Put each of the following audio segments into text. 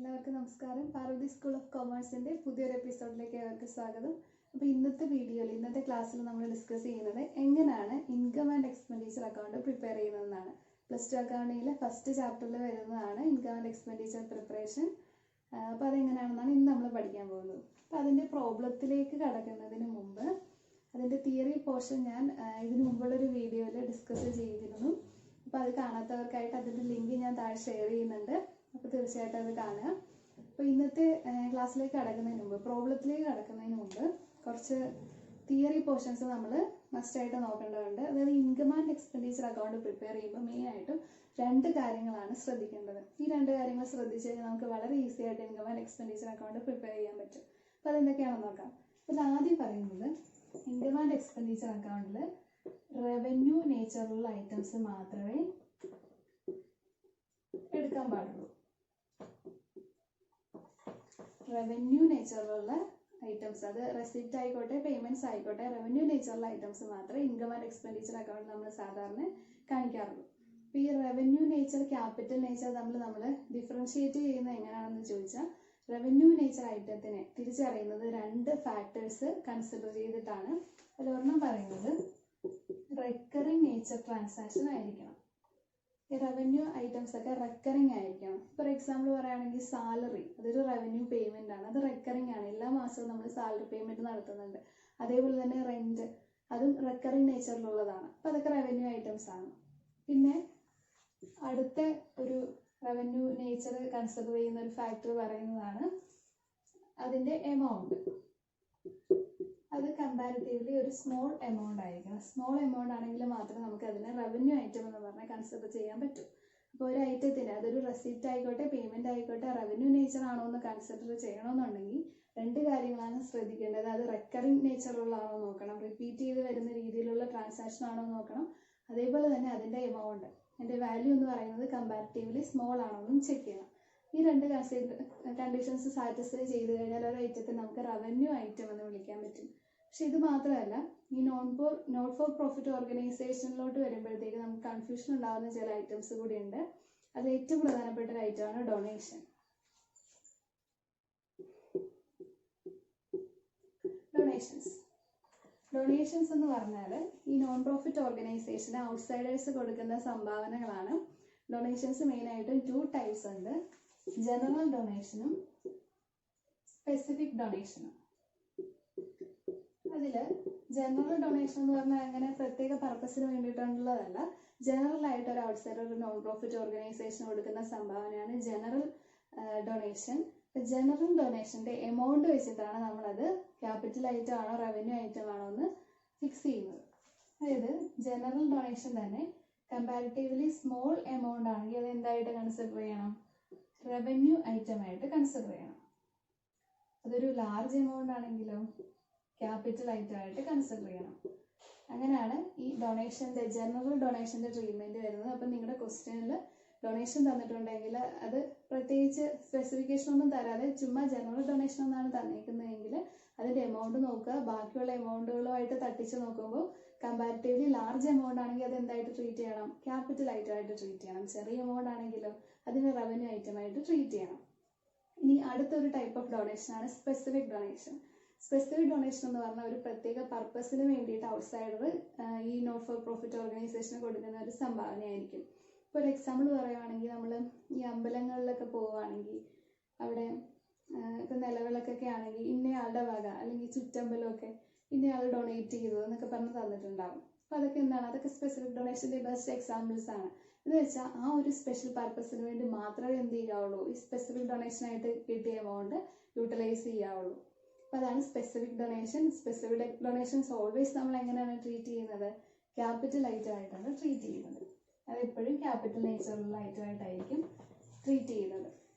എല്ലാവർക്കും നമസ്കാരം. Parvathi school of കൊമേഴ്സിൻ്റെ പുതിയൊരു എപ്പിസോഡിലേക്ക് ഏവർക്കും സ്വാഗതം. അപ്പോൾ ഇന്നത്തെ ക്ലാസ്സിൽ നമ്മൾ ഡിസ്കസ് ചെയ്യുന്നത് എങ്ങനെയാണ് income and expenditure account prepare ചെയ്യുന്നതെന്നാണ്. +2 അക്കൗണ്ടിങ്ങിലെ ഫസ്റ്റ് ചാപ്റ്ററിൽ വരുന്നതാണ് ഇൻകം ആൻഡ് എക്സ്പെൻഡിച്ചർ പ്രിപ്പറേഷൻ. അപ്പോൾ അതെങ്ങനെയാണെന്നാണ് ഇന്ന് നമ്മൾ പഠിക്കാൻ പോകുന്നത്. അപ്പോൾ അതിൻ്റെ പ്രോബ്ലത്തിലേക്ക് കടക്കുന്നതിന് മുമ്പ് അതിൻ്റെ തിയറി പോർഷൻ ഞാൻ ഇതിനു മുമ്പുള്ളൊരു വീഡിയോയിൽ ഡിസ്കസ് ചെയ്തിരുന്നു. അപ്പോൾ അത് കാണാത്തവർക്കായിട്ട് അതിൻ്റെ ലിങ്ക് ഞാൻ താഴെ ഷെയർ ചെയ്യുന്നുണ്ട്. അപ്പോൾ തീർച്ചയായിട്ടും അത് കാണുക. അപ്പോൾ ഇന്നത്തെ ക്ലാസ്സിലേക്ക് പ്രോബ്ലത്തിലേക്ക് കടക്കുന്നതിന് മുമ്പ് കുറച്ച് തിയറി പോർഷൻസ് നമ്മൾ മസ്റ്റായിട്ട് നോക്കേണ്ടതുണ്ട്. അതായത് income and expenditure account prepare ചെയ്യുമ്പോൾ മെയിനായിട്ടും 2 കാര്യങ്ങളാണ് ശ്രദ്ധിക്കേണ്ടത്. ഈ 2 കാര്യങ്ങൾ ശ്രദ്ധിച്ചു കഴിഞ്ഞാൽ നമുക്ക് വളരെ ഈസി ആയിട്ട് income and expenditure account prepare ചെയ്യാൻ പറ്റും. അപ്പോൾ അതെന്തൊക്കെയാണെന്ന് നോക്കാം. അപ്പോൾ ആദ്യം പറയുന്നത് ഇൻകം ആൻഡ് എക്സ്പെൻഡിച്ചർ അക്കൗണ്ടിൽ റവന്യൂ നേച്ചറുള്ള ഐറ്റംസ് മാത്രമേ എടുക്കാൻ പാടുള്ളൂ. റവന്യൂ നേച്ചറിലുള്ള ഐറ്റംസ്, അത് റെസിപ്റ്റ് ആയിക്കോട്ടെ പേയ്മെന്റ്സ് ആയിക്കോട്ടെ, റവന്യൂ നേച്ചറുള്ള ഐറ്റംസ് മാത്രമേ ഇൻകം ആൻഡ് എക്സ്പെൻഡിച്ചർ അക്കൗണ്ട് നമ്മൾ സാധാരണ കാണിക്കാറുള്ളൂ. അപ്പോൾ ഈ റവന്യൂ നേച്ചർ ക്യാപിറ്റൽ നേച്ചർ നമ്മൾ ഡിഫറൻഷിയേറ്റ് ചെയ്യുന്നത് എങ്ങനെയാണെന്ന് ചോദിച്ചാൽ, റവന്യൂ നേച്ചർ ഐറ്റത്തിനെ തിരിച്ചറിയുന്നത് 2 ഫാക്ടേഴ്സ് കൺസിഡർ ചെയ്തിട്ടാണ്. അതിലൊരെണ്ണം പറയുന്നത് റെക്കറിംഗ് നേച്ചർ ട്രാൻസാക്ഷൻ ആയിരിക്കണം. ഈ റവന്യൂ ഐറ്റംസ് ഒക്കെ റെക്കറിംഗ് ആയിരിക്കണം. ഫോർ എക്സാമ്പിൾ പറയുകയാണെങ്കിൽ സാലറി, അതൊരു റവന്യൂ പേയ്മെന്റ് ആണ്, അത് റെക്കറിംഗ് ആണ്. എല്ലാ മാസവും നമ്മൾ സാലറി പേയ്മെന്റ് നടത്തുന്നുണ്ട്. അതേപോലെ തന്നെ റെന്റ്, അതും റെക്കറിംഗ് നേച്ചറിലുള്ളതാണ്. അപ്പോൾ അതൊക്കെ റവന്യൂ ഐറ്റംസ് ആണ്. പിന്നെ അടുത്ത ഒരു റവന്യൂ നേച്ചർ കൺസിഡർ ചെയ്യുന്ന ഒരു ഫാക്ടർ പറയുന്നതാണ് അതിന്റെ എമൗണ്ട്. അത് കമ്പാരിറ്റീവ്ലി ഒരു സ്മോൾ എമൗണ്ട് ആയിരിക്കണം. സ്മോൾ എമൗണ്ട് ആണെങ്കിൽ മാത്രമേ നമുക്ക് അതിനെ റവന്യൂ ഐറ്റം എന്ന് പറഞ്ഞാൽ കൺസിഡർ ചെയ്യാൻ പറ്റും. അപ്പോൾ ഒരു ഐറ്റത്തിന് അതൊരു റെസിപ്റ്റ് ആയിക്കോട്ടെ പേയ്മെന്റ് ആയിക്കോട്ടെ റവന്യൂ നേച്ചർ ആണോ എന്ന് കൺസിഡർ ചെയ്യണമെന്നുണ്ടെങ്കിൽ 2 കാര്യങ്ങളാണ് ശ്രദ്ധിക്കേണ്ടത്. അത് റെക്കറിംഗ് നേച്ചറുള്ളതാണോ നോക്കണം, റിപ്പീറ്റ് ചെയ്ത് വരുന്ന രീതിയിലുള്ള ട്രാൻസാക്ഷൻ ആണോ നോക്കണം. അതേപോലെ തന്നെ അതിന്റെ എമൗണ്ട്, അതിന്റെ വാല്യൂ എന്ന് പറയുന്നത് കമ്പാരിറ്റീവ്ലി സ്മോൾ ആണോ എന്നും ചെക്ക് ചെയ്യണം. ഈ 2 കണ്ടീഷൻസ് സാറ്റിസ്ഫൈ ചെയ്ത് കഴിഞ്ഞാൽ ഒരു ഐറ്റത്തിന് നമുക്ക് റവന്യൂ ഐറ്റം എന്ന് വിളിക്കാൻ പറ്റും. പക്ഷെ ഇത് മാത്രമല്ല, ഈ നോട്ട് ഫോർ പ്രോഫിറ്റ് ഓർഗനൈസേഷനിലോട്ട് വരുമ്പോഴത്തേക്ക് നമുക്ക് കൺഫ്യൂഷൻ ഉണ്ടാകുന്ന ചില ഐറ്റംസ് കൂടി ഉണ്ട്. അതിൽ ഏറ്റവും പ്രധാനപ്പെട്ട ഒരു ഐറ്റമാണ് ഡൊണേഷൻ. ഡൊണേഷൻസ് എന്ന് പറഞ്ഞാൽ ഈ നോൺ പ്രോഫിറ്റ് ഓർഗനൈസേഷന് ഔട്ട്സൈഡേഴ്സ് കൊടുക്കുന്ന സംഭാവനകളാണ്. ഡൊണേഷൻസ് മെയിനായിട്ടും 2 ടൈപ്സ് ഉണ്ട്. ജനറൽ ഡൊണേഷനും സ്പെസിഫിക് ഡൊണേഷനും. അതില് ജനറൽ ഡൊണേഷൻ എന്ന് പറഞ്ഞാൽ അങ്ങനെ പ്രത്യേക പർപ്പസിന് വേണ്ടിയിട്ടുള്ളതല്ല. ജനറൽ ആയിട്ട് ഒരു ഔട്ട്സൈഡർ ഒരു നോൺ പ്രോഫിറ്റ് ഓർഗനൈസേഷൻ കൊടുക്കുന്ന സംഭാവനയാണ് ജനറൽ ഡൊണേഷൻ. ജനറൽ ഡൊണേഷന്റെ എമൗണ്ട് വെച്ചിട്ടാണ് നമ്മളത് ക്യാപിറ്റൽ ഐറ്റം ആണോ റവന്യൂ ഐറ്റം ആണോ എന്ന് ഫിക്സ് ചെയ്യുന്നത്. അതായത് ജനറൽ ഡൊണേഷൻ തന്നെ കമ്പാരിറ്റീവ്ലി സ്മോൾ എമൗണ്ട് ആണെങ്കിൽ അത് എന്തായിട്ട് കൺസിഡർ ചെയ്യണം, റവന്യൂ ഐറ്റം ആയിട്ട് കൺസിഡർ ചെയ്യണം. അതൊരു ലാർജ് എമൗണ്ട് ആണെങ്കിലോ ക്യാപിറ്റൽ ഐറ്റം ആയിട്ട് കൺസിഡർ ചെയ്യണം. അങ്ങനെയാണ് ഈ ഡൊണേഷന്റെ ജനറൽ ഡൊണേഷന്റെ ട്രീറ്റ്മെന്റ് വരുന്നത്. അപ്പം നിങ്ങളുടെ ക്വസ്റ്റ്യനിൽ ഡൊണേഷൻ തന്നിട്ടുണ്ടെങ്കിൽ അത് പ്രത്യേകിച്ച് സ്പെസിഫിക്കേഷൻ ഒന്നും തരാതെ ചുമ്മാ ജനറൽ ഡൊണേഷൻ എന്നാണ് തന്നേക്കുന്നതെങ്കിൽ അതിന്റെ എമൗണ്ട് നോക്കുക. ബാക്കിയുള്ള എമൗണ്ടുകളുമായിട്ട് തട്ടിച്ച് നോക്കുമ്പോൾ കമ്പാരിറ്റീവ്ലി ലാർജ് എമൗണ്ട് ആണെങ്കിൽ അത് എന്തായിട്ട് ട്രീറ്റ് ചെയ്യണം, ക്യാപിറ്റൽ ഐറ്റം ആയിട്ട് ട്രീറ്റ് ചെയ്യണം. ചെറിയ എമൗണ്ട് ആണെങ്കിലോ അതിന് റവന്യൂ ഐറ്റം ആയിട്ട് ട്രീറ്റ് ചെയ്യണം. ഇനി അടുത്തൊരു ടൈപ്പ് ഓഫ് ഡൊണേഷൻ ആണ് സ്പെസിഫിക് ഡൊണേഷൻ. സ്പെസിഫിക് ഡൊണേഷൻ എന്ന് പറഞ്ഞാൽ ഒരു പ്രത്യേക പർപ്പസിന് വേണ്ടിയിട്ട് ഔട്ട്സൈഡർ ഈ നോട്ട് ഫോർ പ്രോഫിറ്റ് ഓർഗനൈസേഷന് കൊടുക്കുന്ന ഒരു സംഭാവനയായിരിക്കും. ഇപ്പോൾ ഒരു എക്സാമ്പിൾ പറയുവാണെങ്കിൽ നമ്മൾ ഈ അമ്പലങ്ങളിലൊക്കെ പോവുകയാണെങ്കിൽ അവിടെ ഇപ്പം നിലവിളക്കൊക്കെ ആണെങ്കിൽ ഇന്നയാളുടെ വക അല്ലെങ്കിൽ ചുറ്റമ്പലമൊക്കെ ഇന്നയാൾ ഡൊണേറ്റ് ചെയ്തു എന്നൊക്കെ പറഞ്ഞ് തന്നിട്ടുണ്ടാവും. അപ്പോൾ അതൊക്കെ എന്താണ്, അതൊക്കെ സ്പെസിഫിക് ഡൊണേഷൻ്റെ ബെസ്റ്റ് എക്സാമ്പിൾസ് ആണ്. എന്ന് വെച്ചാൽ ആ ഒരു സ്പെഷ്യൽ പർപ്പസിന് വേണ്ടി മാത്രമേ എന്ത് ചെയ്യാവുള്ളൂ, ഈ സ്പെസിഫിക് ഡൊണേഷനായിട്ട് കിട്ടിയ എമൗണ്ട് യൂട്ടിലൈസ് ചെയ്യാവുള്ളൂ. അപ്പോൾ അതാണ് specific donation. Specific donations always നമ്മൾ എങ്ങനെയാണ് ട്രീറ്റ് ചെയ്യുന്നത്, ക്യാപിറ്റൽ ഐറ്റം ആയിട്ടാണ് ട്രീറ്റ് ചെയ്യുന്നത്. അതെപ്പോഴും ക്യാപിറ്റൽ നേച്ചറുള്ള ഐറ്റം ആയിട്ടായിരിക്കും ട്രീറ്റ് ചെയ്യുന്നത്.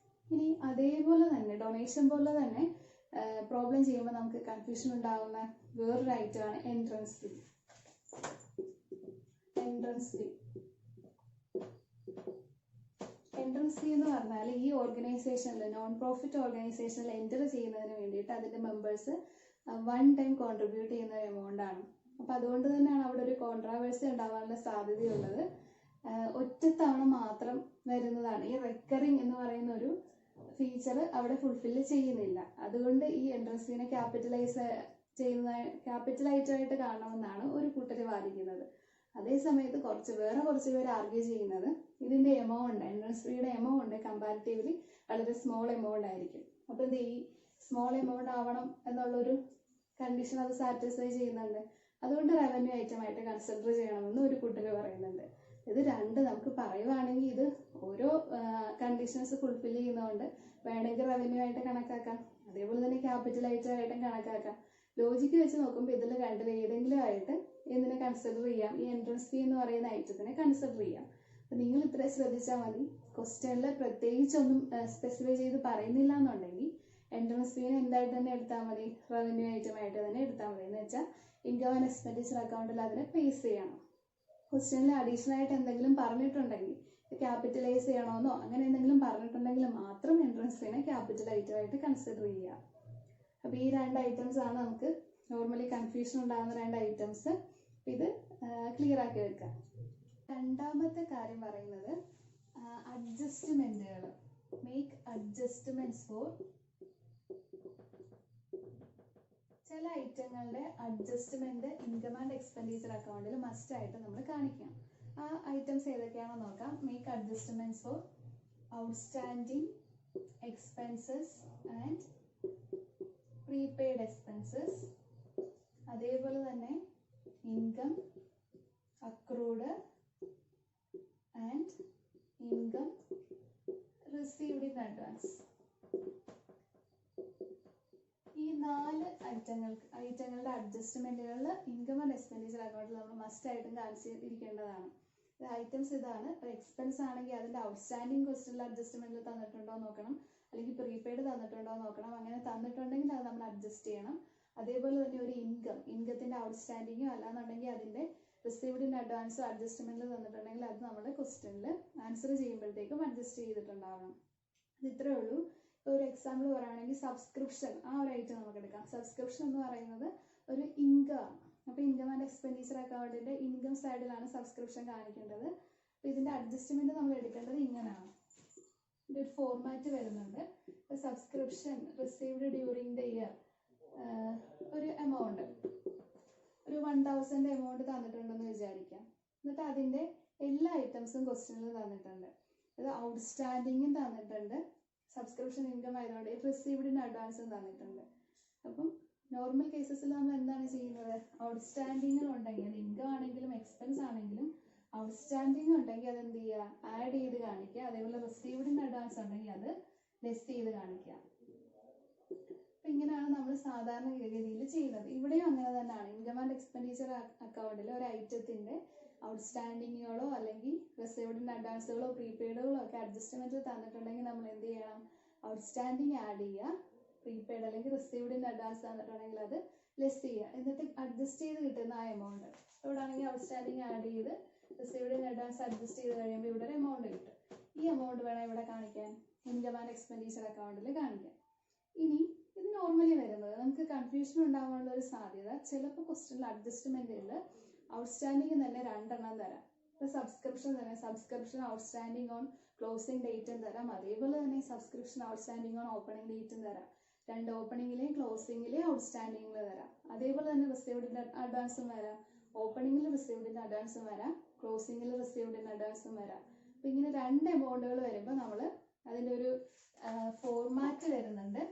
ഇനി അതേപോലെ തന്നെ ഡൊണേഷൻ പോലെ തന്നെ പ്രോബ്ലം ചെയ്യുമ്പോൾ നമുക്ക് കൺഫ്യൂഷൻ ഉണ്ടാകുന്ന വേറൊരു ഐറ്റമാണ് എൻട്രൻസ് ഫീ. എൻട്രൻസ് ഫീ എന്ന് പറഞ്ഞാൽ ഈ ഓർഗനൈസേഷനിൽ നോൺ പ്രോഫിറ്റ് ഓർഗനൈസേഷനിൽ എൻ്റർ ചെയ്യുന്നതിന് വേണ്ടിയിട്ട് അതിൻ്റെ മെമ്പേഴ്സ് 1 ടൈം കോൺട്രിബ്യൂട്ട് ചെയ്യുന്ന ഒരു എമൗണ്ട് ആണ്. അപ്പം അതുകൊണ്ട് തന്നെയാണ് അവിടെ ഒരു കോൺട്രാവേഴ്സി ഉണ്ടാവാനുള്ള സാധ്യതയുള്ളത്. ഒറ്റത്തവണ മാത്രം വരുന്നതാണ് ഈ റെക്കറിംഗ് എന്ന് പറയുന്ന ഒരു ഫീച്ചർ അവിടെ ഫുൾഫില്ല് ചെയ്യുന്നില്ല. അതുകൊണ്ട് ഈ എൻട്രൻസ് ഫീനെ ക്യാപിറ്റലായിട്ട് കാണണമെന്നാണ് ഒരു കൂട്ടർ വാദിക്കുന്നത്. അതേ സമയത്ത് വേറെ കുറച്ച് പേര് ആർഗ്യൂ ചെയ്യുന്നത് ഇതിന്റെ എൻട്രൻസ് ഫീയുടെ എമൗണ്ട് കമ്പാരിറ്റീവ്ലി വളരെ സ്മോൾ എമൗണ്ട് ആയിരിക്കും. അപ്പൊ എന്ത് ഈ സ്മോൾ എമൗണ്ട് ആവണം എന്നുള്ളൊരു കണ്ടീഷൻ അത് സാറ്റിസ്ഫൈ ചെയ്യുന്നുണ്ട്. അതുകൊണ്ട് റവന്യൂ ഐറ്റം ആയിട്ട് കൺസിഡർ ചെയ്യണമെന്ന് ഒരു കൂട്ടർ പറയുന്നുണ്ട്. ഇത് രണ്ട് നമുക്ക് പറയുവാണെങ്കിൽ ഇത് ഓരോ കണ്ടീഷൻസ് ഫുൾഫിൽ ചെയ്യുന്നതുകൊണ്ട് വേണമെങ്കിൽ റവന്യൂ ആയിട്ട് കണക്കാക്കാം, അതേപോലെ തന്നെ ക്യാപിറ്റൽ ഐറ്റമായിട്ടും കണക്കാക്കാം. ലോജിക്ക് വെച്ച് നോക്കുമ്പോൾ ഇതിൽ രണ്ടിൽ ഏതെങ്കിലും ആയിട്ട് എന്തിനെ കൺസിഡർ ചെയ്യാം? ഈ എൻട്രൻസ് ഫീ എന്ന് പറയുന്ന ഐറ്റത്തിനെ കൺസിഡർ ചെയ്യാം. അപ്പം നിങ്ങൾ ഇത്രയും ശ്രദ്ധിച്ചാൽ മതി. ക്വസ്റ്റ്യനിൽ പ്രത്യേകിച്ചൊന്നും സ്പെസിഫൈ ചെയ്ത് പറയുന്നില്ല എന്നുണ്ടെങ്കിൽ എൻട്രൻസ് ഫീനെ എന്തായിട്ട് തന്നെ എടുത്താൽ മതി? റവന്യൂ ഐറ്റമായിട്ട് തന്നെ എടുത്താൽ മതി. എന്ന് വെച്ചാൽ ഇൻകം ആൻഡ് എക്സ്പെൻഡിച്ചർ അക്കൗണ്ടിൽ അതിനെ പ്ലേസ് ചെയ്യണം. ക്വസ്റ്റ്യനിൽ അഡീഷണൽ ആയിട്ട് എന്തെങ്കിലും പറഞ്ഞിട്ടുണ്ടെങ്കിൽ ക്യാപിറ്റലൈസ് ചെയ്യണമെന്നോ അങ്ങനെ എന്തെങ്കിലും പറഞ്ഞിട്ടുണ്ടെങ്കിൽ മാത്രം എൻട്രൻസ് ഫീനെ ക്യാപിറ്റൽ ഐറ്റമായിട്ട് കൺസിഡർ ചെയ്യുക. അപ്പോൾ ഈ രണ്ട് ഐറ്റംസ് ആണ് നമുക്ക് നോർമലി കൺഫ്യൂഷൻ ഉണ്ടാകുന്ന രണ്ട് ഐറ്റംസ്. ഇത് ക്ലിയർ ആക്കി വെക്കുക. രണ്ടാമത്തെ കാര്യം പറയുന്നത് അഡ്ജസ്റ്റ്മെന്റുകൾ. മേക്ക് അഡ്ജസ്റ്റ്മെന്റ്സ് ഫോർ ചില ഐറ്റങ്ങളുടെ അഡ്ജസ്റ്റ്മെന്റ് ഇൻകം ആൻഡ് എക്സ്പെൻഡിച്ചർ അക്കൗണ്ടിൽ മസ്റ്റ് ആയിട്ട് നമ്മൾ കാണിക്കണം. ആ ഐറ്റംസ് ഏതൊക്കെയാണെന്ന് നോക്കാം. Make adjustments for outstanding expenses and prepaid expenses, അതേപോലെ തന്നെ income accrued and income received in advance. ഈ 4 ഐറ്റങ്ങളുടെ അഡ്ജസ്റ്റ്മെന്റുകളിൽ ഇൻകം ആൻഡ് എക്സ്പെൻഡിച്ചർ അക്കൗണ്ടിൽ നമ്മൾ മസ്റ്റ് ആയിട്ടും കാണിച്ചിരിക്കേണ്ടതാണ്. ഐറ്റംസ് ഇതാണ്. ഇപ്പോൾ എക്സ്പെൻസ് ആണെങ്കിൽ അതിന്റെ ഔട്ട്സ്റ്റാൻഡിങ് ക്വസ്റ്റ്യനിൽ അഡ്ജസ്റ്റ്മെന്റിൽ തന്നിട്ടുണ്ടോ നോക്കണം, അല്ലെങ്കിൽ പ്രീപെയ്ഡ് തന്നിട്ടുണ്ടോ നോക്കണം. അങ്ങനെ തന്നിട്ടുണ്ടെങ്കിൽ അത് നമ്മൾ അഡ്ജസ്റ്റ് ചെയ്യണം. അതേപോലെ തന്നെ ഒരു ഇൻകത്തിന്റെ ഔട്ട്സ്റ്റാൻഡിങ്ങോ അല്ലാന്നുണ്ടെങ്കിൽ അതിന്റെ റിസീവ്ഡ് ഇൻ അഡ്വാൻസോ അഡ്ജസ്റ്റ്മെന്റിൽ തന്നിട്ടുണ്ടെങ്കിൽ അത് നമ്മൾ ക്വസ്റ്റ്യനിൽ ആൻസർ ചെയ്യുമ്പോഴത്തേക്കും അഡ്ജസ്റ്റ് ചെയ്തിട്ടുണ്ടാവണം. ഇത് ഇത്രയേ ഉള്ളൂ. ഒരു എക്സാമ്പിൾ പറയുകയാണെങ്കിൽ സബ്സ്ക്രിപ്ഷൻ, ആ ഒരു ഐറ്റം നമുക്ക് എടുക്കാം. സബ്സ്ക്രിപ്ഷൻ എന്ന് പറയുന്നത് ഒരു ഇൻകം ആണ്. അപ്പോൾ ഇൻകം ആൻഡ് എക്സ്പെൻഡിച്ചർ അക്കൗണ്ടിന്റെ ഇൻകം സൈഡിലാണ് സബ്സ്ക്രിപ്ഷൻ കാണിക്കേണ്ടത്. അപ്പോൾ ഇതിന്റെ അഡ്ജസ്റ്റ്മെന്റ് നമ്മൾ എടുക്കേണ്ടത് ഇങ്ങനെയാണ്. ഇതിന്റെ ഒരു ഫോർമാറ്റ് വരുന്നുണ്ട്. Subscription received during the year ഒരു എമൗണ്ട്, ഒരു 1000 എമൗണ്ട് തന്നിട്ടുണ്ടെന്ന് വിചാരിക്കാം. എന്നിട്ട് അതിന്റെ എല്ലാ ഐറ്റംസും ക്വസ്റ്റ്യനിൽ തന്നിട്ടുണ്ട്. അത് ഔട്ട്സ്റ്റാൻഡിങ്ങും തന്നിട്ടുണ്ട്, സബ്സ്ക്രിപ്ഷൻ ഇൻകം ആയതുകൊണ്ട് റിസീവ്ഡ് ഇൻ അഡ്വാൻസും തന്നിട്ടുണ്ട്. അപ്പം നോർമൽ കേസസിൽ നമ്മൾ എന്താണ് ചെയ്യുന്നത്? ഔട്ട്സ്റ്റാൻഡിങ് ഉണ്ടെങ്കിൽ അത് ഇൻകം ആണെങ്കിലും എക്സ്പെൻസ് ആണെങ്കിലും ഔട്ട്സ്റ്റാൻഡിങ് ഉണ്ടെങ്കിൽ അത് എന്ത് ചെയ്യുക? ആഡ് ചെയ്ത് കാണിക്കുക. അതേപോലെ റിസീവ്ഡ് ഇൻ അഡ്വാൻസ് ഉണ്ടെങ്കിൽ അത് ലെസ് ചെയ്ത് കാണിക്കുക. അപ്പം ഇങ്ങനെയാണ് നമ്മൾ സാധാരണ രീതിയിൽ ചെയ്യുന്നത്. ഇവിടെയും അങ്ങനെ തന്നെയാണ്. ഇൻകം ആൻഡ് എക്സ്പെൻഡിച്ചർ അക്കൗണ്ടിൽ ഒരു ഐറ്റത്തിന്റെ ഔട്ട്സ്റ്റാൻഡിങ്ങുകളോ അല്ലെങ്കിൽ റിസീവ്ഡ് ഇൻ അഡ്വാൻസുകളോ പ്രീപെയ്ഡുകളോ ഒക്കെ അഡ്ജസ്റ്റ്മെന്റിൽ തന്നിട്ടുണ്ടെങ്കിൽ നമ്മൾ എന്ത് ചെയ്യണം? ഔട്ട്സ്റ്റാൻഡിങ് ആഡ് ചെയ്യുക. പ്രീപെയ്ഡ് അല്ലെങ്കിൽ റിസീവ്ഡ് ഇൻ അഡ്വാൻസ് തന്നിട്ടുണ്ടെങ്കിൽ അത് ലെസ് ചെയ്യുക. എന്നിട്ട് അഡ്ജസ്റ്റ് ചെയ്ത് കിട്ടുന്ന ആ എമൗണ്ട്, ഇവിടെ ആണെങ്കിൽ ഔട്ട്സ്റ്റാൻഡിങ് ആഡ് ചെയ്ത് റിസീവ്ഡ് ഇൻ അഡ്വാൻസ് അഡ്ജസ്റ്റ് ചെയ്ത് കഴിയുമ്പോൾ ഇവിടെ ഒരു എമൗണ്ട് കിട്ടും. ഈ എമൗണ്ട് വേണം ഇവിടെ കാണിക്കാൻ, ഇൻകം ആൻഡ് എക്സ്പെൻഡിച്ചർ അക്കൗണ്ടിൽ കാണിക്കാൻ. ഇനി ഇത് നോർമലി വരുന്നത് നമുക്ക് കൺഫ്യൂഷൻ ഉണ്ടാകാനുള്ള ഒരു സാധ്യത, ചിലപ്പോൾ ക്വസ്റ്റ്യനിൽ അഡ്ജസ്റ്റ്മെന്റിൽ ഔട്ട്സ്റ്റാൻഡിങ് തന്നെ 2 എണ്ണം തരാം. ഇപ്പൊ സബ്സ്ക്രിപ്ഷൻ തന്നെ സബ്സ്ക്രിപ്ഷൻ ഔട്ട്സ്റ്റാൻഡിങ് ഓൺ ക്ലോസിംഗ് ഡേറ്റും തരാം, അതേപോലെ തന്നെ സബ്സ്ക്രിപ്ഷൻ ഔട്ട്സ്റ്റാൻഡിങ് ഓൺ ഓപ്പണിംഗ് ഡേറ്റും തരാം. 2 ഓപ്പണിംഗിലെയും ക്ലോസിംഗിലെയും ഔട്ട്സ്റ്റാൻഡിങ്ങിൽ തരാം. അതേപോലെ തന്നെ റിസീവ്ഡ് ഇൻ അഡ്വാൻസും വരാം. ഓപ്പണിംഗിൽ റിസീവ്ഡ് ഇൻ അഡ്വാൻസും വരാം, ക്ലോസിംഗിൽ റിസീവ്ഡ് ഇൻ അഡ്വാൻസും വരാം. അപ്പൊ ഇങ്ങനെ 2 എമൗണ്ടുകൾ വരുമ്പോൾ നമ്മൾ അതിൻ്റെ ഒരു ഫോർമാറ്റ് വരുന്നുണ്ട്.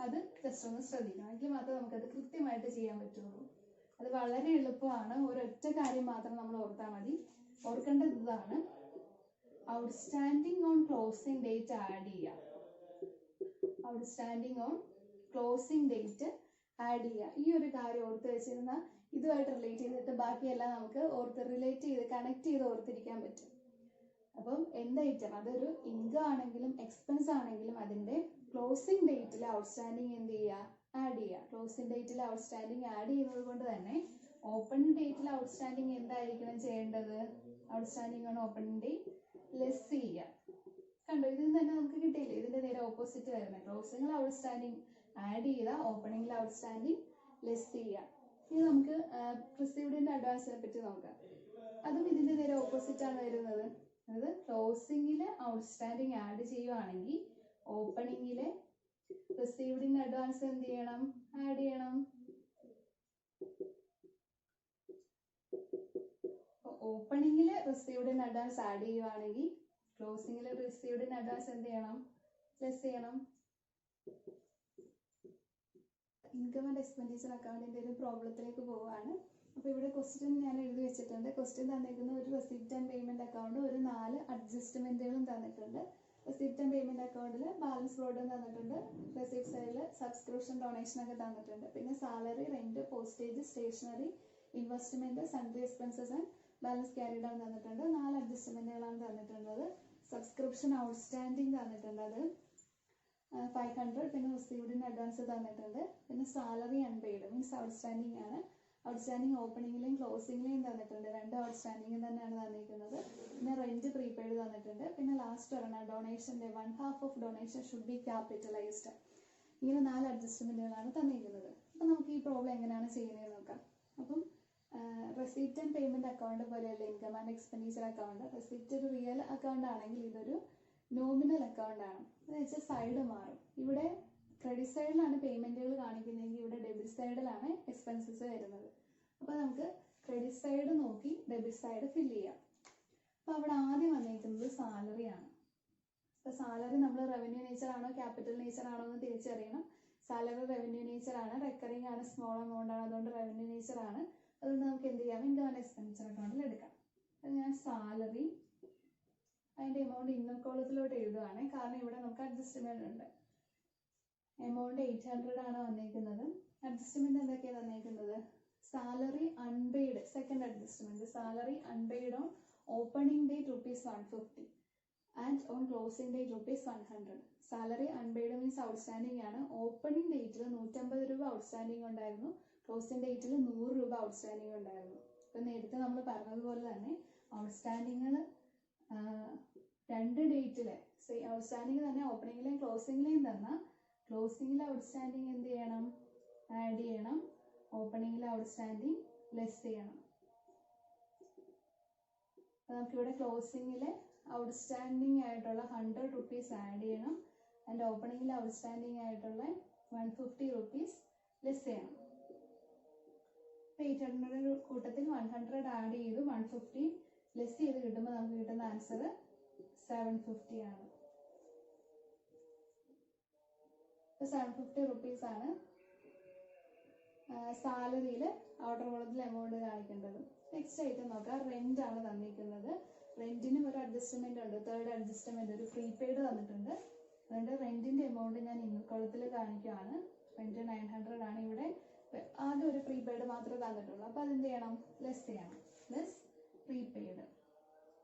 അത് ജസ്റ്റ് ഒന്ന് ശ്രദ്ധിക്കണം. എങ്കിൽ മാത്രമേ നമുക്കത് കൃത്യമായിട്ട് ചെയ്യാൻ പറ്റുള്ളൂ. അത് വളരെ എളുപ്പമാണ്. ഒരൊറ്റ കാര്യം മാത്രം നമ്മൾ ഓർത്താൽ മതി. ഓർക്കേണ്ടത് ഇതാണ്: outstanding on closing date add ചെയ്യുക. Outstanding on closing date add ചെയ്യുക. ഈ ഒരു കാര്യം ഓർത്ത് വെച്ചിരുന്നാൽ ഇതുമായിട്ട് റിലേറ്റ് ചെയ്തിട്ട് ബാക്കിയെല്ലാം നമുക്ക് റിലേറ്റ് ചെയ്ത് കണക്ട് ചെയ്ത് ഓർത്തിരിക്കാൻ പറ്റും. അപ്പം എന്തായിട്ടും അതൊരു ഇൻകം ആണെങ്കിലും എക്സ്പെൻസ് ആണെങ്കിലും അതിന്റെ ക്ലോസിംഗ് ഡേറ്റിൽ ഔട്ട്സ്റ്റാൻഡിങ് എന്ത് ചെയ്യുക? ആഡ് ചെയ്യുക. ക്ലോസിംഗ് ഡേറ്റിൽ ഔട്ട്സ്റ്റാൻഡിങ് ആഡ് ചെയ്യുന്നത് കൊണ്ട് തന്നെ ഓപ്പണിംഗ് ഡേറ്റിൽ ഔട്ട്സ്റ്റാൻഡിങ് എന്തായിരിക്കണം ചെയ്യേണ്ടത്? Outstanding on opening date less ചെയ്യുക. കണ്ടോ, ഇതിൽ നിന്ന് തന്നെ നമുക്ക് കിട്ടിയില്ലേ? ഇതിന്റെ നേരെ ഓപ്പോസിറ്റ് വരുന്നത്. ക്ലോസിംഗിൽ ഔട്ട്സ്റ്റാൻഡിങ് ആഡ് ചെയ്ത ഓപ്പണിംഗിൽ ഔട്ട്സ്റ്റാൻഡിങ് ലെസ് ചെയ്യുക. ഇനി നമുക്ക് റിസീവ്ഡ് ഇൻ അഡ്വാൻസിനെ പറ്റി നോക്കാം. അതും ഇതിന്റെ നേരെ ഓപ്പോസിറ്റ് ആണ് വരുന്നത്. അതായത് ക്ലോസിംഗിൽ ഔട്ട്സ്റ്റാൻഡിങ് ആഡ് ചെയ്യുവാണെങ്കിൽ ഓപ്പണിങ്ങിലെ റിസീവ്ഡ് ഇൻ അഡ്വാൻസ് എന്ത് ചെയ്യണം? ആഡ് ചെയ്യണം. ഓപ്പണിങ്ങിൽ റിസീവ്ഡ് ഇൻ അഡ്വാൻസ് ആഡ് ചെയ്യുവാണെങ്കിൽ ക്ലോസിംഗിൽ റിസീവ്ഡ് ഇൻ അഡ്വാൻസ് എന്ത് ചെയ്യണം? ലെസ് ചെയ്യണം. ഇൻകം ആൻഡ് എക്സ്പെൻഡിച്ചർ അക്കൗണ്ടിന്റെ ഒരു പ്രോബ്ലത്തിലേക്ക് പോവുകയാണ്. അപ്പോൾ ഇവിടെ ക്വസ്റ്റ്യൻ ഞാൻ എഴുതി വെച്ചിട്ടുണ്ട്. ക്വസ്റ്റ്യൻ തന്നിരിക്കുന്ന ഒരു റെസിപ്റ്റ് ആൻഡ് പേയ്മെന്റ് അക്കൗണ്ട്, ഒരു 4 അഡ്ജസ്റ്റ്മെന്റുകളും തന്നിട്ടുണ്ട്. റെസിപ്റ്റ് ആൻഡ് പേയ്മെന്റ് അക്കൗണ്ടിൽ ബാലൻസ് ഫ്ലോട്ടും തന്നിട്ടുണ്ട്. റെസിപ്റ്റ് സൈഡിൽ സബ്സ്ക്രിപ്ഷൻ ഡൊണേഷൻ ഒക്കെ തന്നിട്ടുണ്ട്. പിന്നെ salary, rent, postage, stationery, investment, sundry expenses and balance carried on തന്നിട്ടുണ്ട്. 4 അഡ്ജസ്റ്റ്മെന്റുകളാണ് തന്നിട്ടുള്ളത്. സബ്സ്ക്രിപ്ഷൻ ഔട്ട്സ്റ്റാൻഡിങ് തന്നിട്ടുണ്ട്, അത് 500. പിന്നെ റിസീവ്ഡ് ഇൻ അഡ്വാൻസ് തന്നിട്ടുണ്ട്. പിന്നെ സാലറി അൺപെയ്ഡ് മീൻസ് ഔട്ട്സ്റ്റാൻഡിങ് ആണ്. ഔട്ട്സ്റ്റാൻഡിങ് ഓപ്പണിംഗിലെയും ക്ലോസിംഗിലെയും തന്നിട്ടുണ്ട്. 2 ഔട്ട്സ്റ്റാൻഡിങ് തന്നെയാണ് തന്നിരിക്കുന്നത്. പിന്നെ റെന്റ് പ്രീപെയ്ഡ് തന്നിട്ടുണ്ട്. പിന്നെ ലാസ്റ്റ് ഒരെണ്ണം ഡൊണേഷന്റെ 1/2 of donation should be capitalised. ഇങ്ങനെ 4 അഡ്ജസ്റ്റ്മെന്റുകളാണ് തന്നിരിക്കുന്നത്. അപ്പം നമുക്ക് ഈ പ്രോബ്ലം എങ്ങനെയാണ് ചെയ്യുന്നത് നോക്കാം. അപ്പം റെസിപ്റ്റ് ആൻഡ് പേയ്മെന്റ് അക്കൗണ്ട് പോലെയല്ല income and expenditure account. Receipt ഒരു റിയൽ അക്കൗണ്ട് ആണെങ്കിൽ ഇതൊരു നോമിനൽ അക്കൗണ്ട് ആണ്. എന്ന് വെച്ചാൽ സൈഡ് മാറും. ഇവിടെ ക്രെഡിറ്റ് സൈഡിലാണ് പേയ്മെന്റുകൾ കാണിക്കുന്നതെങ്കിൽ ഇവിടെ ഡെബിറ്റ് സൈഡിലാണ് എക്സ്പെൻസസ് വരുന്നത്. അപ്പോൾ നമുക്ക് ക്രെഡിറ്റ് സൈഡ് നോക്കി ഡെബിറ്റ് സൈഡ് ഫില്ല് ചെയ്യാം. അപ്പോൾ അവിടെ ആദ്യം വന്നിരിക്കുന്നത് സാലറി ആണ്. അപ്പോൾ സാലറി നമ്മൾ റവന്യൂ നേച്ചർ ആണോ ക്യാപിറ്റൽ നേച്ചർ ആണോ എന്ന് തിരിച്ചറിയണം. സാലറി റവന്യൂ നേച്ചർ ആണ്, റെക്കറിംഗ് ആണ്, സ്മോൾ എമൗണ്ട് ആണ്, അതുകൊണ്ട് റവന്യൂ നേച്ചർ ആണ്. അതുകൊണ്ട് നമുക്ക് എന്ത് ചെയ്യാം? ഇൻകം ആൻഡ് എക്സ്പെൻഡിച്ചർ അക്കൗണ്ടിൽ എടുക്കാം. അപ്പോൾ ഞാൻ സാലറി അതിൻ്റെ എമൗണ്ട് ഇന്നർ കോളത്തിലോട്ട് എഴുതുകയാണ്. കാരണം ഇവിടെ നമുക്ക് അഡ്ജസ്റ്റ്മെന്റ് ഉണ്ട്. എമൗണ്ട് 800 ആണ് വന്നിരിക്കുന്നത്. അഡ്ജസ്റ്റ്മെന്റ് എന്തൊക്കെയാണ് തന്നിരിക്കുന്നത്? Salary unpaid, second adjustment, salary unpaid on opening date ₹150 and on closing date ₹100. Salary unpaid means outstanding ആണ്. ഓപ്പണിംഗ് ഡേറ്റിൽ ₹150 ഔട്ട്സ്റ്റാൻഡിംഗ് ഉണ്ടായിരുന്നു, ക്ലോസിംഗ് ഡേറ്റിൽ ₹100 ഔട്ട്സ്റ്റാൻഡിംഗ് ഉണ്ടായിരുന്നു. ഇപ്പം നേരത്തെ നമ്മൾ പറഞ്ഞതുപോലെ തന്നെ ഔട്ട്സ്റ്റാൻഡിംഗ് 2 ഡേറ്റില് ഔട്ട്സ്റ്റാൻഡിംഗ് തന്നെ ഓപ്പണിംഗിലെയും ക്ലോസിംഗിലെയും തന്നാൽ ക്ലോസിംഗിലെ ഔട്ട്സ്റ്റാൻഡിംഗ് എന്ത് ചെയ്യണം? ആഡ് ചെയ്യണം. ഓപ്പണിംഗിലെ ഔട്ട്സ്റ്റാൻഡിംഗ് ലെസ് ചെയ്യണം. അപ്പോൾ നമുക്കിവിടെ ക്ലോസിംഗിലെ ഔട്ട്സ്റ്റാൻഡിംഗ് ആയിട്ടുള്ള ₹100 ആഡ് ചെയ്യണം. ആൻഡ് ഓപ്പണിംഗിലെ ഔട്ട്സ്റ്റാൻഡിംഗ് ആയിട്ടുള്ള ₹150 ലെസ് ചെയ്യണം. 800 കൂട്ടത്തിൽ 100 ആഡ് ചെയ്തു, 150 ലെസ് ചെയ്ത് കിട്ടുമ്പോൾ നമുക്ക് കിട്ടുന്ന ആൻസർ 750 ആണ്. ₹750 ആണ് സാലറിയിൽ ഔട്ടർ കോളത്തിൽ എമൗണ്ട് കാണിക്കേണ്ടത്. നെക്സ്റ്റ് ഐറ്റം നോക്കാം. റെന്റ് ആണ് തന്നിരിക്കുന്നത്. റെന്റിനും ഒരു അഡ്ജസ്റ്റ്മെന്റ് ഉണ്ട്, തേർഡ് അഡ്ജസ്റ്റ്മെന്റ്, ഒരു പ്രീപെയ്ഡ് തന്നിട്ടുണ്ട്. അതുകൊണ്ട് റെന്റിന്റെ എമൗണ്ട് ഞാൻ ഇന്നർ കോളത്തിൽ കാണിക്കുകയാണ്. റെന്റ് 900 ആണ്. ഇവിടെ ആകെ ഒരു പ്രീപെയ്ഡ് മാത്രമേ തന്നിട്ടുള്ളൂ. അപ്പോൾ അതെന്ത് ചെയ്യണം? ലെസ് ചെയ്യണം. Less prepaid.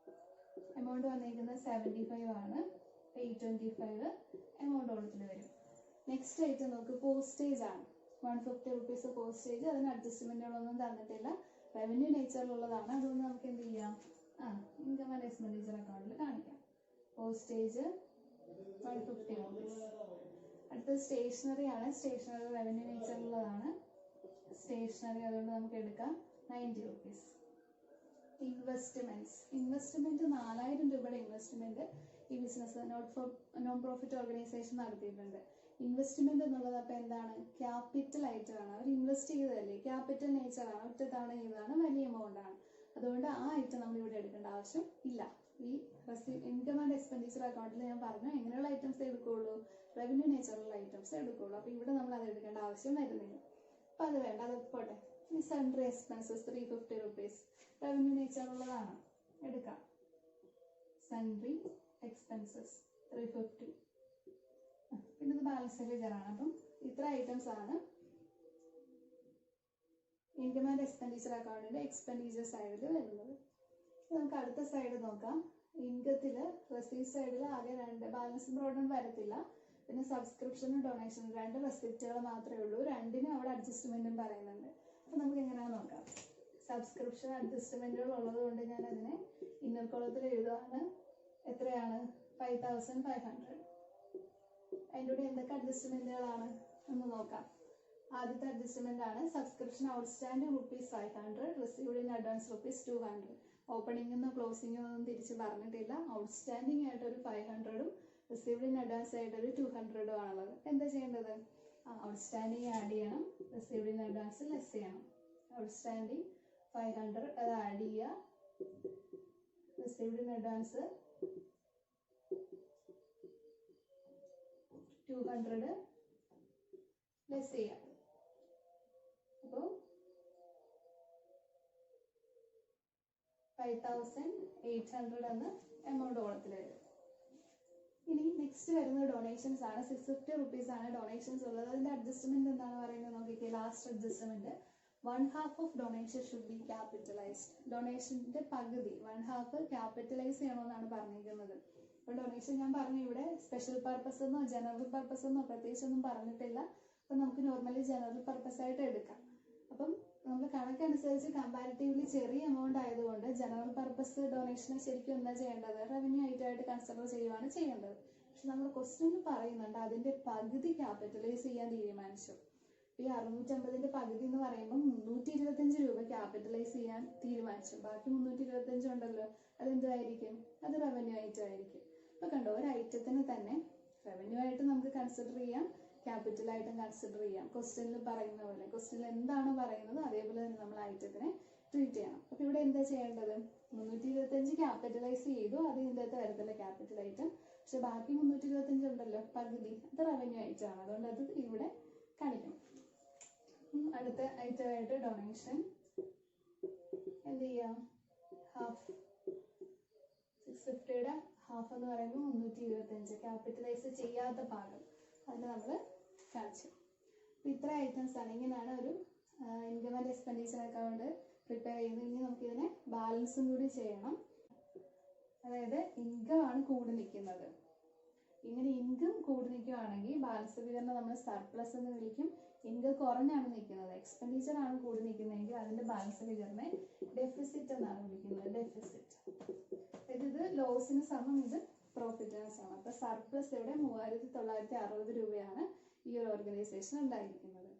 എമൗണ്ട് വന്നിരിക്കുന്നത് 75 ആണ്. 825 എമൗണ്ട് കോളത്തിൽ വരും. നെക്സ്റ്റ് ഐറ്റം നോക്ക്. പോസ്റ്റേജ് ആണ്. ₹150 പോസ്റ്റേജ്. അതിന് അഡ്ജസ്റ്റ്മെന്റുകളൊന്നും തന്നിട്ടില്ല, റവന്യൂ നേച്ചറിലുള്ളതാണ്. അതുകൊണ്ട് നമുക്ക് എന്ത് ചെയ്യാം? ഇൻകം ആൻഡ് എക്സ്പെൻഡിച്ചർ അക്കൗണ്ടിൽ കാണിക്കാം. പോസ്റ്റേജ് ₹150. അടുത്തത് സ്റ്റേഷനറി ആണ്. Stationery revenue നേച്ചറിലുള്ളതാണ്. സ്റ്റേഷനറി അതുകൊണ്ട് നമുക്ക് എടുക്കാം ₹90. ഇൻവെസ്റ്റ്മെന്റ് 4000 രൂപയുടെ ഇൻവെസ്റ്റ്മെന്റ് ഈ ബിസിനസ് നോൺ പ്രോഫിറ്റ് ഓർഗനൈസേഷൻ നടത്തിയിട്ടുണ്ട്. ഇൻവെസ്റ്റ്മെന്റ് എന്നുള്ളത് അപ്പോൾ എന്താണ്? ക്യാപിറ്റൽ ഐറ്റമാണ്. അവർ ഇൻവെസ്റ്റ് ചെയ്തതല്ലേ, ക്യാപിറ്റൽ നേച്ചർ ആണ്, ഒറ്റ തവണ ചെയ്തതാണ്, വലിയ എമൗണ്ട് ആണ്. അതുകൊണ്ട് ആ ഐറ്റം നമ്മൾ ഇവിടെ എടുക്കേണ്ട ആവശ്യം ഇല്ല. ഈ ഇൻകം ആൻഡ് എക്സ്പെൻഡിച്ചർ അക്കൗണ്ടിൽ ഞാൻ പറഞ്ഞു എങ്ങനെയുള്ള ഐറ്റംസ് എടുക്കുകയുള്ളൂ? റവന്യൂ നേച്ചറുള്ള ഐറ്റംസ് എടുക്കുകയുള്ളൂ. അപ്പോൾ ഇവിടെ നമ്മൾ അത് എടുക്കേണ്ട ആവശ്യം വരുന്നില്ല. അപ്പം അത് വേണ്ട, അത് പോട്ടെ. ഈ സൺഡ്രി എക്സ്പെൻസസ് ₹350 റവന്യൂ നേച്ചറുള്ളതാണ്, എടുക്കാം. Sundry expenses 350. പിന്നെ ഇത് ബാലൻസ് ലെഡ്ജറാണ്. അപ്പം ഇത്ര ഐറ്റംസ് ആണ് ഇൻകം ആൻഡ് എക്സ്പെൻഡിച്ചർ അക്കൗണ്ടിന്റെ എക്സ്പെൻഡിച്ചർ സൈഡിൽ വരുന്നത്. നമുക്ക് അടുത്ത സൈഡ് നോക്കാം. ഇൻകത്തിൽ റെസീപ്റ്റ് സൈഡിൽ ആകെ 2 ബാലൻസ് ബ്രോഡും വരത്തില്ല. പിന്നെ സബ്സ്ക്രിപ്ഷനും ഡൊണേഷനും 2 റെസിപ്റ്റുകൾ മാത്രമേ ഉള്ളൂ. 2നും അവിടെ അഡ്ജസ്റ്റ്മെന്റും പറയുന്നുണ്ട്. അപ്പം നമുക്ക് എങ്ങനെയാണെന്ന് നോക്കാം. സബ്സ്ക്രിപ്ഷൻ അഡ്ജസ്റ്റ്മെന്റുകൾ ഉള്ളത് കൊണ്ട് ഞാൻ അതിനെ ഇന്നർ കോളത്തിൽ എഴുതുകയാണ്. എത്രയാണ്? 5500. അതിൻ്റെ കൂടെ എന്തൊക്കെ അഡ്ജസ്റ്റ്മെന്റുകളാണ് എന്ന് നോക്കാം. ആദ്യത്തെ അഡ്ജസ്റ്റ്മെന്റ് ആണ് subscription outstanding ₹500, received in advance ₹200. ഓപ്പണിംഗിൽ നിന്നോ ക്ലോസിംഗിൽ നിന്നും തിരിച്ച് പറഞ്ഞിട്ടില്ല. ഔട്ട്സ്റ്റാൻഡിംഗ് ആയിട്ട് ഒരു 500ഉം റിസീവ്ഡ് ഇൻ അഡ്വാൻസ് ആയിട്ട് ഒരു 200 ആണുള്ളത്. എന്താ ചെയ്യേണ്ടത്? ഔട്ട്സ്റ്റാൻഡിങ് ആഡ് ചെയ്യണം, റിസീവ്ഡ് ഇൻ അഡ്വാൻസ് ലെസ് ചെയ്യണം. ഔട്ട്സ്റ്റാൻഡിങ് 500 അത് ആഡ് ചെയ്യുക, റിസീവ്ഡ് ഇൻ അഡ്വാൻസ് 200 ലെസ് ചെയ്യാം. അപ്പോൾ 5800 എന്ന എമൗണ്ട് ഓളത്തിൽ വരും. ഇനി നെക്സ്റ്റ് വരുന്നത് ഡൊണേഷൻസ് ആണ്. 650 റുപ്പീസ് ആണ് ഡൊണേഷൻസ് ഉള്ളത്. അതിന്റെ അഡ്ജസ്റ്റ്മെന്റ് എന്താണ് പറയുന്നത് നോക്കിക്കേ. Last adjustment 1/2 of donation should be capitalised. ഡൊണേഷന്റെ പകുതി 1/2 ക്യാപിറ്റലൈസ് ചെയ്യണമെന്നാണ് പറഞ്ഞിരിക്കുന്നത്. അപ്പൊ ഡൊണേഷൻ ഞാൻ പറഞ്ഞു ഇവിടെ സ്പെഷ്യൽ പർപ്പസ് എന്നോ ജനറൽ പർപ്പസ് എന്നോ പ്രത്യേകിച്ചൊന്നും പറഞ്ഞിട്ടില്ല. അപ്പൊ നമുക്ക് നോർമലി ജനറൽ പർപ്പസ് ആയിട്ട് എടുക്കാം. അപ്പം നമ്മൾ കണക്കനുസരിച്ച് കമ്പാരിറ്റീവ്ലി ചെറിയ എമൗണ്ട് ആയതുകൊണ്ട് ജനറൽ പർപ്പസ് ഡൊണേഷനെ ശരിക്കും എന്താ ചെയ്യേണ്ടത്? റവന്യൂ ഐറ്റമായിട്ട് കൺസിഡർ ചെയ്യുകയാണ് ചെയ്യേണ്ടത്. പക്ഷെ നമ്മൾ ക്വസ്റ്റ്യനിൽ പറയുന്നുണ്ട് അതിന്റെ പകുതി ക്യാപിറ്റലൈസ് ചെയ്യാൻ തീരുമാനിച്ചു. ഈ 650ന്റെ പകുതി എന്ന് പറയുമ്പോൾ 325 രൂപ ക്യാപിറ്റലൈസ് ചെയ്യാൻ തീരുമാനിച്ചു. ബാക്കി 325 ഉണ്ടല്ലോ, അതെന്തായിരിക്കും? അത് റവന്യൂ ഐറ്റം ആയിരിക്കും. അപ്പൊ കണ്ടോ, ഒരു ഐറ്റത്തിന് തന്നെ റവന്യൂ ആയിട്ട് നമുക്ക് കൺസിഡർ ചെയ്യാം, ക്യാപിറ്റൽ ആയിട്ടും കൺസിഡർ ചെയ്യാം. ക്വസ്റ്റ്യനിൽ പറയുന്ന പോലെ ക്വസ്റ്റ്യനിൽ എന്താണോ പറയുന്നത് അതേപോലെ തന്നെ നമ്മൾ ഐറ്റത്തിനെ ട്രീറ്റ് ചെയ്യണം. അപ്പൊ ഇവിടെ എന്താ ചെയ്യേണ്ടത്? 325 ക്യാപിറ്റലൈസ് ചെയ്തു, അത് ഇതിൻ്റെ അകത്ത് വരത്തില്ല ക്യാപിറ്റൽ ഐറ്റം. പക്ഷെ ബാക്കി 325 ഉണ്ടല്ലോ, പകുതി, അത് റവന്യൂ ഐറ്റം ആണ്. അതുകൊണ്ട് അത് ഇവിടെ കാണിക്കണം. അടുത്ത ഐറ്റമായിട്ട് ഡൊണേഷൻ എന്ത് ചെയ്യാം? ഹാഫ് 650യുടെ ഹാഫ് എന്ന് പറയുമ്പോൾ 325 ക്യാപിറ്റലൈസ് ചെയ്യാത്ത ഭാഗം അതിന് നമ്മൾ കാണിച്ചു. അപ്പൊ ഇത്ര ഐറ്റംസ് ആണ്. ഇങ്ങനെയാണ് ഒരു income and expenditure account prepare ചെയ്യുന്നത്. ഇനി നമുക്കിതിനെ ബാലൻസും കൂടി ചെയ്യണം. അതായത് ഇൻകം ആണ് കൂടി നിൽക്കുന്നത്. ഇങ്ങനെ ഇൻകം കൂടി നിൽക്കുകയാണെങ്കിൽ ബാലൻസ് ഫിഗറിനെ നമ്മൾ സർപ്ലസ് എന്ന് വിളിക്കും. ഇൻകം കുറഞ്ഞാണ് നിൽക്കുന്നത്, എക്സ്പെൻഡിച്ചർ ആണ് കൂടി നിൽക്കുന്നതെങ്കിൽ അതിന്റെ ബാലൻസ് ഫിഗറിനെ ഡെഫിസിറ്റ് എന്നാണ് വിളിക്കുന്നത്. ഡെഫിസിറ്റ്. ഇത് ലോസിന് സമം, ഇത് പ്രോഫിറ്റിന് സമം. അപ്പൊ സർപ്ലസ് ഇവിടെ 3960 രൂപയാണ് ഈ ഒരു ഓർഗനൈസേഷൻ ഉണ്ടായിരിക്കുന്നത്.